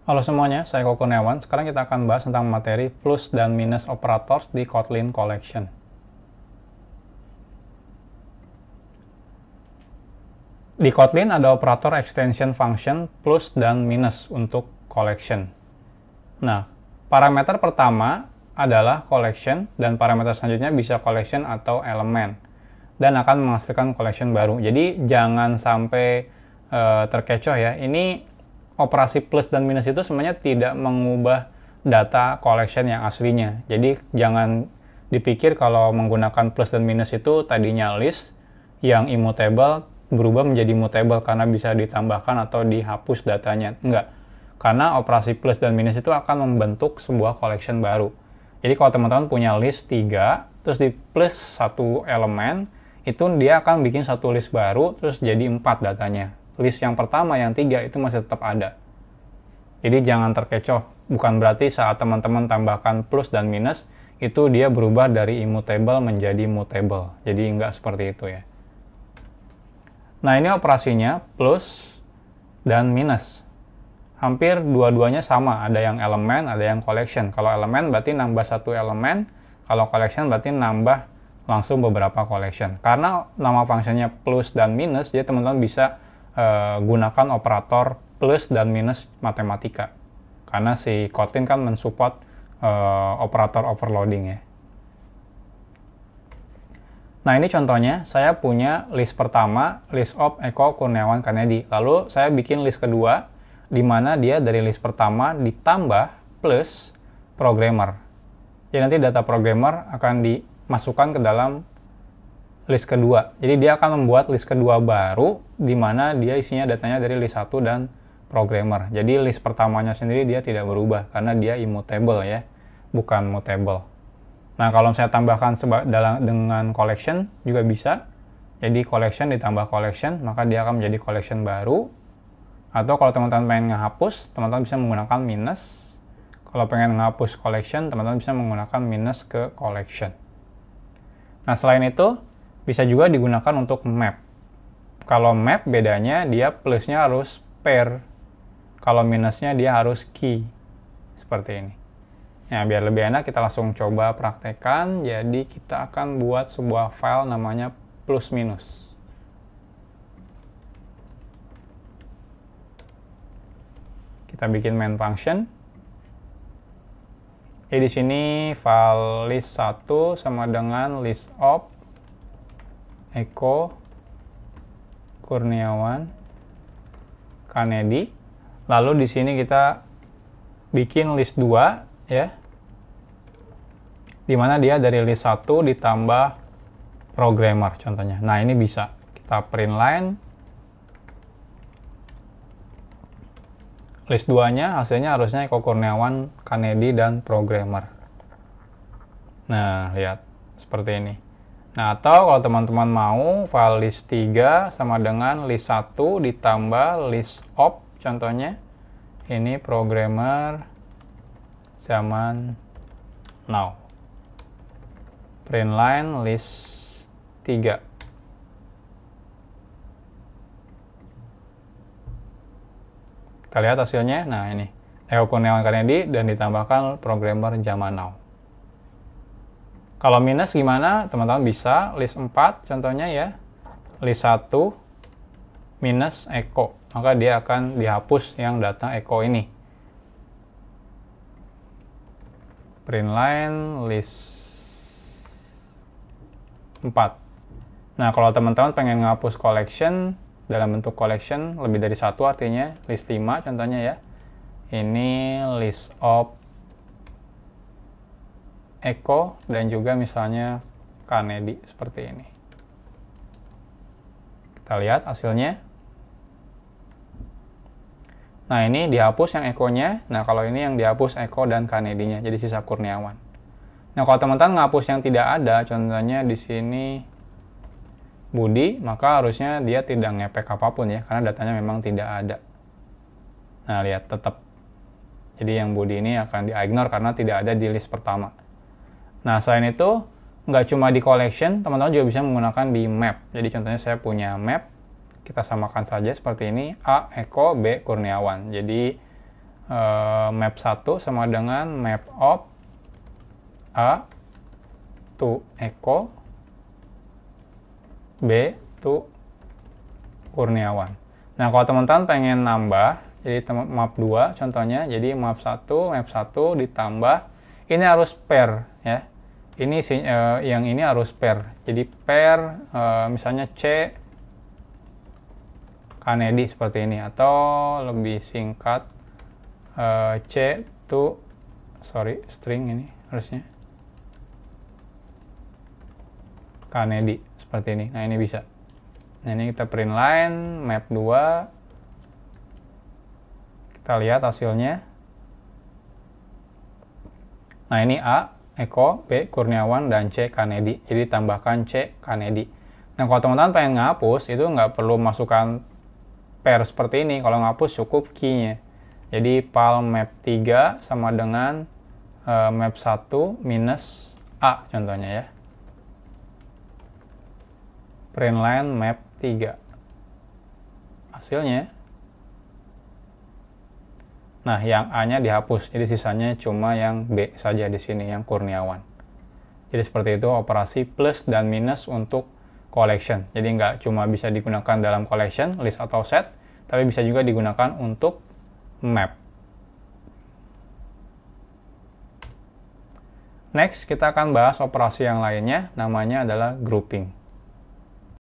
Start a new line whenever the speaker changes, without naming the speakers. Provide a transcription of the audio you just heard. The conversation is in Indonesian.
Halo semuanya, saya Koko Kurniawan. Sekarang kita akan bahas tentang materi plus dan minus operators di Kotlin Collection. Di Kotlin ada operator extension function plus dan minus untuk collection. Nah, parameter pertama adalah collection dan parameter selanjutnya bisa collection atau elemen dan akan menghasilkan collection baru. Jadi jangan sampai terkecoh ya. Ini operasi plus dan minus itu sebenarnya tidak mengubah data collection yang aslinya. Jadi jangan dipikir kalau menggunakan plus dan minus itu tadinya list yang immutable berubah menjadi mutable karena bisa ditambahkan atau dihapus datanya. Enggak. Karena operasi plus dan minus itu akan membentuk sebuah collection baru. Jadi kalau teman-teman punya list 3, terus di plus satu elemen, itu dia akan bikin satu list baru, terus jadi 4 datanya. List yang pertama, yang 3, itu masih tetap ada. Jadi jangan terkecoh. Bukan berarti saat teman-teman tambahkan plus dan minus, itu dia berubah dari immutable menjadi mutable. Jadi nggak seperti itu ya. Nah ini operasinya plus dan minus. Hampir dua-duanya sama, ada yang elemen, ada yang collection. Kalau elemen berarti nambah satu elemen, kalau collection berarti nambah langsung beberapa collection. Karena nama fungsinya plus dan minus, jadi teman-teman bisa gunakan operator plus dan minus matematika. Karena si Kotlin kan mensupport operator overloading ya. Nah ini contohnya, saya punya list pertama, list of Eko Kurniawan Kanedi. Lalu saya bikin list kedua, di mana dia dari list pertama ditambah plus programmer. Jadi nanti data programmer akan dimasukkan ke dalam list kedua. Jadi dia akan membuat list kedua baru, di mana dia isinya datanya dari list 1 dan programmer. Jadi list pertamanya sendiri dia tidak berubah, karena dia immutable ya, bukan mutable. Nah kalau saya tambahkan dengan collection juga bisa. Jadi collection ditambah collection, maka dia akan menjadi collection baru. Atau kalau teman-teman pengen ngehapus, teman-teman bisa menggunakan minus. Kalau pengen ngehapus collection, teman-teman bisa menggunakan minus ke collection. Nah, selain itu, bisa juga digunakan untuk map. Kalau map, bedanya dia plusnya harus pair. Kalau minusnya dia harus key. Seperti ini. Nah, biar lebih enak, kita langsung coba praktekkan. Jadi, kita akan buat sebuah file namanya plus minus. Kita bikin main function. Jadi di sini file list 1 sama dengan list of Eko Kurniawan Kanedi. Lalu di sini kita bikin list 2 ya. Dimana dia dari list 1 ditambah programmer contohnya. Nah, ini bisa kita print line. List 2-nya hasilnya harusnya Eko Kurniawan, Kanedi, dan programmer. Nah, lihat. Seperti ini. Nah, atau kalau teman-teman mau, file list 3 sama dengan list 1 ditambah list of, contohnya. Ini programmer zaman now. Print line list 3. Kita lihat hasilnya, nah ini, Eko Kurniawan Kanedi dan ditambahkan programmer zaman now. Kalau minus gimana? Teman-teman bisa list 4 contohnya ya, list 1 minus Eko, maka dia akan dihapus yang data Eko ini. Print line list 4. Nah kalau teman-teman pengen ngapus collection, dalam bentuk collection lebih dari 1 artinya list 5 contohnya ya. Ini list of Eko dan juga misalnya Kanedi seperti ini. Kita lihat hasilnya. Nah ini dihapus yang Eko-nya. Nah kalau ini yang dihapus Eko dan Kanedinya, jadi sisa Kurniawan. Nah kalau teman-teman ngapus yang tidak ada, contohnya di sini Budi, maka harusnya dia tidak ngepek apapun ya, karena datanya memang tidak ada. Nah, lihat, tetap. Jadi yang Budi ini akan di-ignore karena tidak ada di list pertama. Nah, selain itu, nggak cuma di collection, teman-teman juga bisa menggunakan di map. Jadi contohnya saya punya map, kita samakan saja seperti ini, A, Eko, B, Kurniawan. Jadi map 1 sama dengan map of A to Eko, B to Kurniawan. Nah, kalau teman-teman pengen nambah, jadi map 2 contohnya, jadi map 1 ditambah, ini harus pair ya. Ini yang ini harus pair. Jadi pair misalnya C Kanedi seperti ini, atau lebih singkat C to string ini harusnya Kanedi seperti ini. Nah, ini bisa. Nah, ini kita print line map 2. Kita lihat hasilnya. Nah, ini A Eko, B Kurniawan, dan C Kanedi. Jadi tambahkan C Kanedi. Nah, kalau teman-teman pengen ngapus, itu nggak perlu masukkan pair seperti ini. Kalau ngapus cukup key-nya. Jadi pal map 3 sama dengan map 1 minus A contohnya ya. Print line map 3. Hasilnya. Nah, yang A-nya dihapus. Jadi sisanya cuma yang B saja di sini, yang Kurniawan. Jadi seperti itu operasi plus dan minus untuk collection. Jadi nggak cuma bisa digunakan dalam collection, list atau set, tapi bisa juga digunakan untuk map. Next, kita akan bahas operasi yang lainnya, namanya adalah grouping.